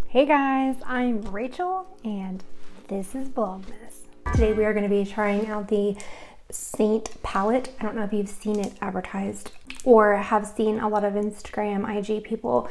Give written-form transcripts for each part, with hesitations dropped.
Hey guys, I'm Rachel and this is Vlogmas. Today we are going to be trying out the Seint palette. I don't know if you've seen it advertised or have seen a lot of Instagram, IG people,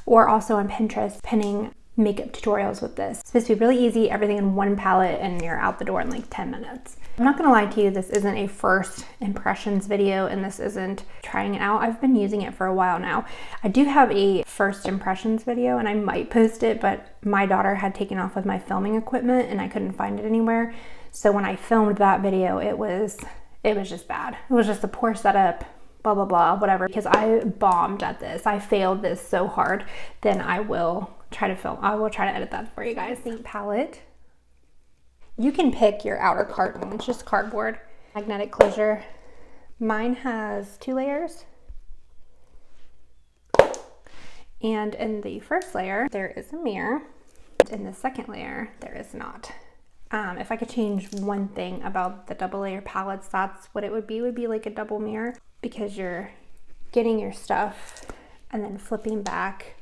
or also on Pinterest pinning makeup tutorials with this. It's supposed to be really easy, everything in one palette, and you're out the door in like 10 minutes. I'm not gonna lie to you, this isn't a first impressions video and this isn't trying it out. I've been using it for a while now. I do have a first impressions video and I might post it, but my daughter had taken off with my filming equipment and I couldn't find it anywhere. So when I filmed that video, it was just bad. It was just a poor setup, blah, blah, blah, whatever. Because I bombed at this. I failed this so hard. Then I will try to edit that for you guys. Seint palette. You can pick your outer carton. It's just cardboard. Magnetic closure. Mine has 2 layers. And in the first layer, there is a mirror. In the second layer, there is not. If I could change one thing about the double layer palettes, that's what it would be like a double mirror, because you're getting your stuff and then flipping back.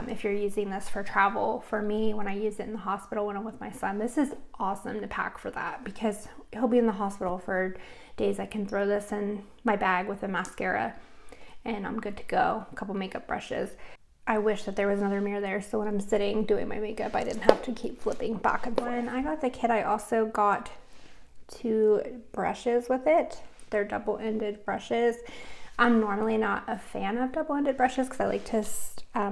If you're using this for travel, for me, when I use it in the hospital when I'm with my son, this is awesome to pack for that, because he'll be in the hospital for days. I can throw this in my bag with a mascara and I'm good to go. A couple makeup brushes. I wish that there was another mirror there, so when I'm sitting doing my makeup, I didn't have to keep flipping back and forth. When I got the kit, I also got 2 brushes with it. They're double-ended brushes. I'm normally not a fan of double-ended brushes because I like to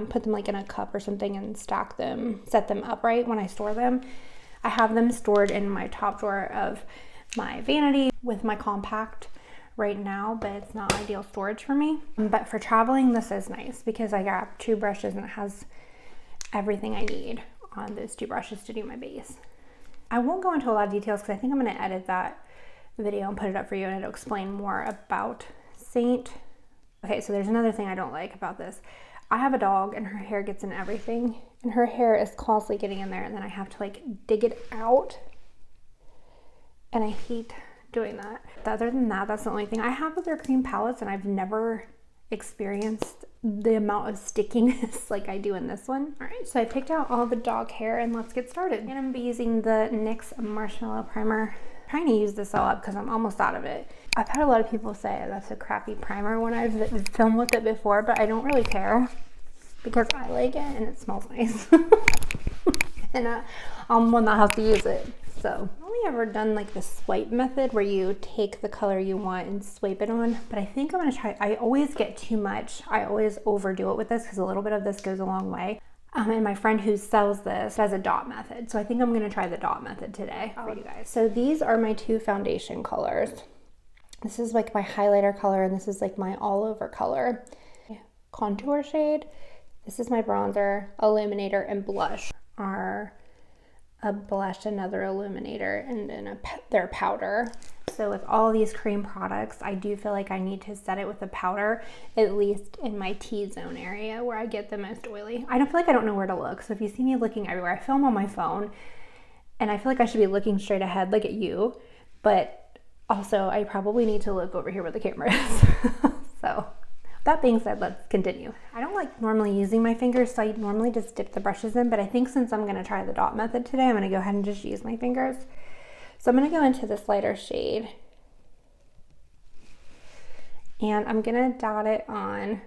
put them like in a cup or something and stack them, set them upright when I store them. I have them stored in my top drawer of my vanity with my compact right now, but it's not ideal storage for me. But for traveling, this is nice because I got 2 brushes and it has everything I need on those 2 brushes to do my base. I won't go into a lot of details because I think I'm going to edit that video and put it up for you and it'll explain more about Seint. Okay, so there's another thing I don't like about this. I have a dog and her hair gets in everything, and her hair is constantly getting in there, and then I have to like dig it out, and I hate doing that. Other than that, that's the only thing I have with their cream palettes, and I've never experienced the amount of stickiness like I do in this one. All right, so I picked out all the dog hair and let's get started. And I'm gonna be using the NYX Marshmallow Primer. I'm trying to use this all up because I'm almost out of it. I've had a lot of people say that's a crappy primer when I've filmed with it before, but I don't really care because I like it and it smells nice. And I'm one that has to use it. So I've only ever done like the swipe method where you take the color you want and swipe it on, but I think I'm gonna try. I always get too much. I always overdo it with this because a little bit of this goes a long way. And my friend who sells this does a dot method. So I think I'm gonna try the dot method today for you guys. So these are my 2 foundation colors. This is like my highlighter color and this is like my all over color. Contour shade. This is my bronzer, illuminator, and blush are a blush, another illuminator, and then their powder. So with all these cream products, I do feel like I need to set it with a powder, at least in my T-zone area where I get the most oily. I don't feel like I don't know where to look. So if you see me looking everywhere, I film on my phone and I feel like I should be looking straight ahead like at you, but also I probably need to look over here where the camera is. So that being said, let's continue. I don't like normally using my fingers, so I normally just dip the brushes in, but I think since I'm gonna try the dot method today, I'm gonna go ahead and just use my fingers. So I'm gonna go into this lighter shade and I'm gonna dot it on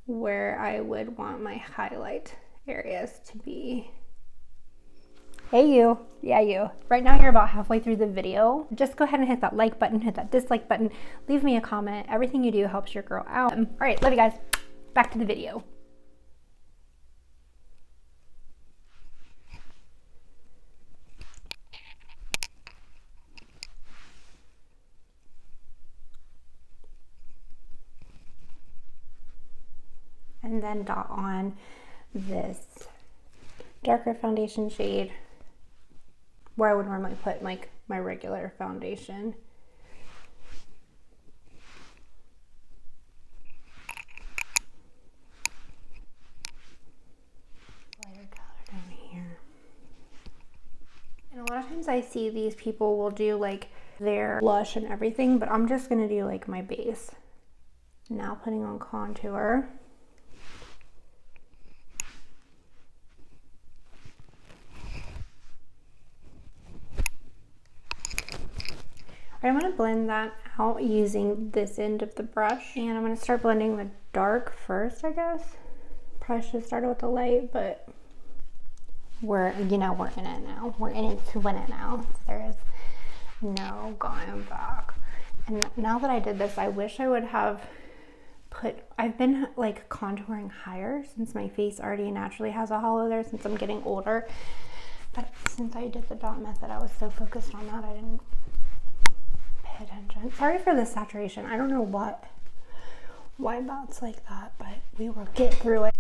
where I would want my highlight areas to be. Hey you, yeah you. Right now you're about halfway through the video. Just go ahead and hit that like button, hit that dislike button, leave me a comment. Everything you do helps your girl out. All right, love you guys. Back to the video. And then dot on this darker foundation shade where I would normally put like my regular foundation. Lighter color down here. And a lot of times I see these people will do like their blush and everything, but I'm just gonna do like my base. Now putting on contour. I'm going to blend that out using this end of the brush, and I'm going to start blending the dark first, I guess. Probably should have started with the light, but we're in it now. We're in it to win it now. So there is no going back. And now that I did this, I wish I would have I've been like contouring higher since my face already naturally has a hollow there since I'm getting older. But since I did the dot method, I was so focused on that I didn't pay attention. Sorry for the saturation. I don't know why that's like that, but we will get through it.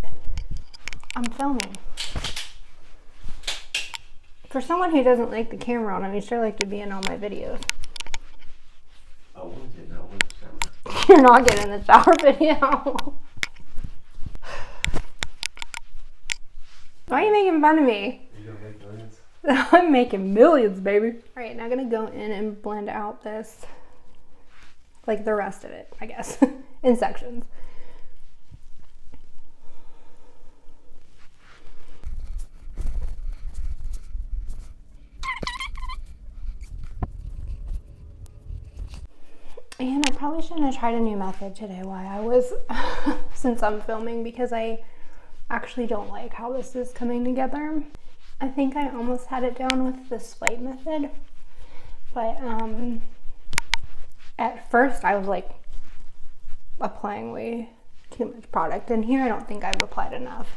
I'm filming. For someone who doesn't like the camera on, I sure like to be in all my videos. Oh, we'll get no with the shower. You're not getting the shower video. Why are you making fun of me? You gonna make millions? I'm making millions, baby. All right, now I'm gonna go in and blend out this, like the rest of it, I guess, in sections. And I probably shouldn't have tried a new method today while I was, since I'm filming, because I actually don't like how this is coming together. I think I almost had it down with the swipe method, but at first I was like applying way too much product, and here I don't think I've applied enough.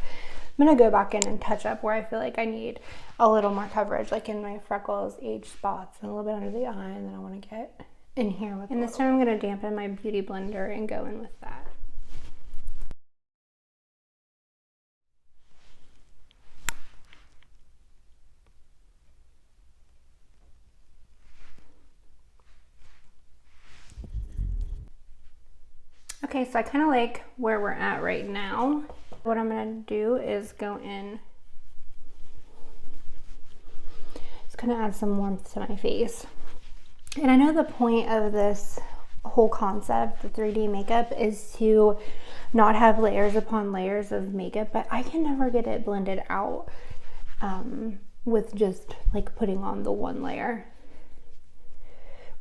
I'm gonna go back in and touch up where I feel like I need a little more coverage, like in my freckles, age spots, and a little bit under the eye, and then I want to get in here with. And this time I'm gonna dampen my beauty blender and go in with that. Okay, so I kind of like where we're at right now. What I'm gonna do is go in, just gonna add some warmth to my face. And I know the point of this whole concept, the 3D makeup, is to not have layers upon layers of makeup, but I can never get it blended out with just like putting on the one layer,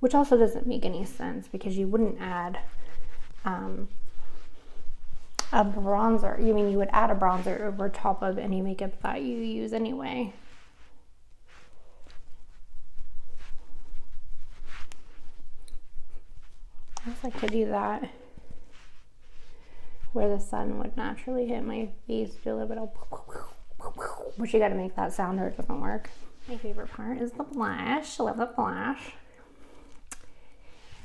which also doesn't make any sense because you wouldn't add a bronzer. You would add a bronzer over top of any makeup that you use anyway. I just like to do that where the sun would naturally hit my face, do a little bit of, but you gotta make that sound or it doesn't work. My favorite part is the blush. I love the blush.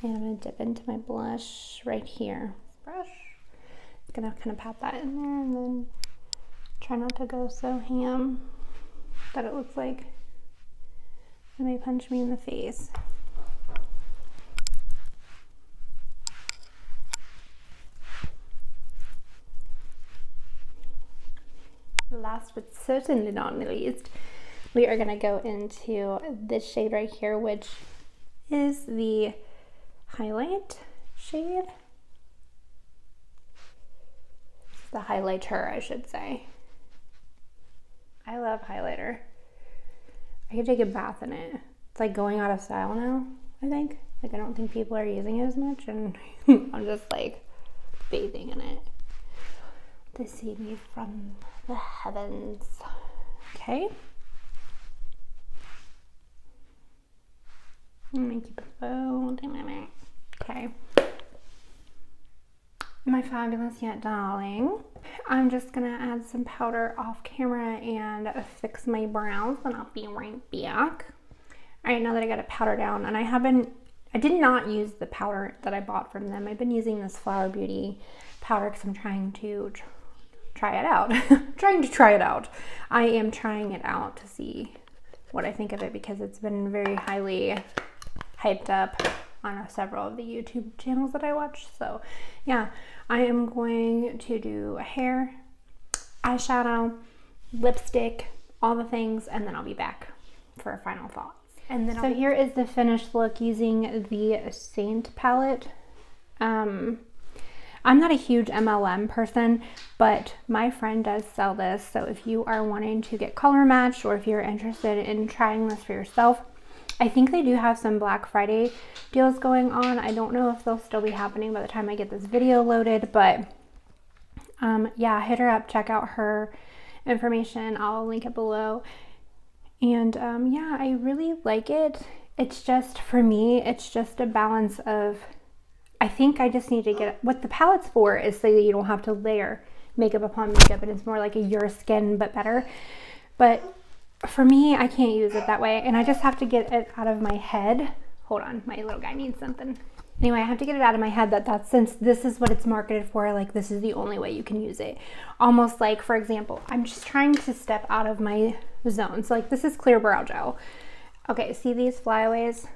And I'm gonna dip into my blush right here. Brush. Just gonna kind of pat that in there and then try not to go so ham that it looks like it may punch me in the face. Last but certainly not least, we are gonna go into this shade right here, which is the highlight shade. The highlighter, I should say. I love highlighter. I could take a bath in it. It's like going out of style now, I think. Like I don't think people are using it as much, and I'm just like bathing in it. To see me from the heavens. Okay. Let me keep a phone. Okay. My fabulous yet darling. I'm just gonna add some powder off camera and fix my brows, and I'll be right back. All right, now that I got it powder down, and I did not use the powder that I bought from them. I've been using this Flower Beauty powder because I'm trying to try it out. Try it out. I am trying it out to see what I think of it because it's been very highly hyped up on several of the YouTube channels that I watch. So yeah, I am going to do hair, eyeshadow, lipstick, all the things, and then I'll be back for final thoughts. And then so here is the finished look using the Seint palette. I'm not a huge MLM person, but my friend does sell this. So if you are wanting to get color matched or if you're interested in trying this for yourself, I think they do have some Black Friday deals going on. I don't know if they'll still be happening by the time I get this video loaded, but yeah, hit her up, check out her information. I'll link it below. And yeah, I really like it. It's just, for me, it's just a balance of, I think I just need to get, what the palette's for is so that you don't have to layer makeup upon makeup, and it's more like a your skin but better. But for me, I can't use it that way, and I just have to get it out of my head. Hold on, my little guy needs something. Anyway, I have to get it out of my head that since this is what it's marketed for, like this is the only way you can use it. Almost like, for example, I'm just trying to step out of my zone. So like this is clear brow gel. Okay, see these flyaways?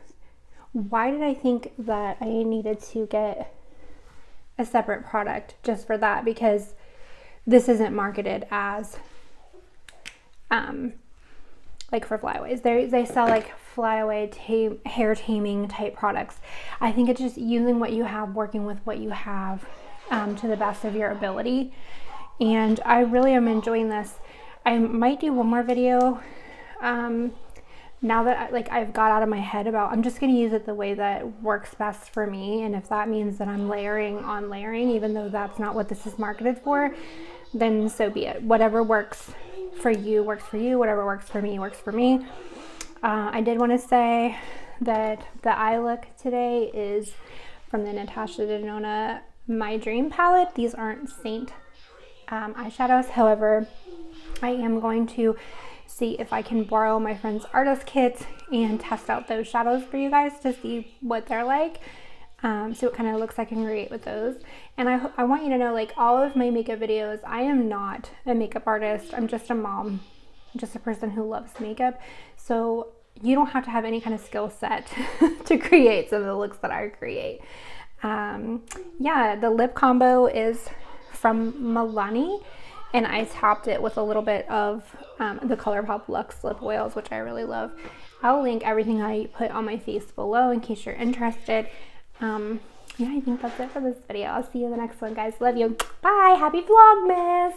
Why did I think that I needed to get a separate product just for that? Because this isn't marketed as like for flyaways. They sell like flyaway hair taming type products. I think it's just using what you have, working with what you have to the best of your ability. And I really am enjoying this. I might do one more video now that I've got out of my head about, I'm just going to use it the way that works best for me. And if that means that I'm layering on layering, even though that's not what this is marketed for, then so be it. Whatever works for you works for you. Whatever works for me works for me. I did want to say that the eye look today is from the Natasha Denona My Dream palette. These aren't Seint eyeshadows. However, I am going to see if I can borrow my friend's artist kit and test out those shadows for you guys to see what they're like. See what kind of looks I can create with those. And I want you to know, like, all of my makeup videos, I am not a makeup artist. I'm just a mom, just a person who loves makeup. So you don't have to have any kind of skill set to create some of the looks that I create. Yeah, the lip combo is from Milani, and I topped it with a little bit of the ColourPop Luxe lip oils, which I really love. I'll link everything I put on my face below in case you're interested. Yeah, I think that's it for this video. I'll see you in the next one, guys. Love you. Bye. Happy Vlogmas.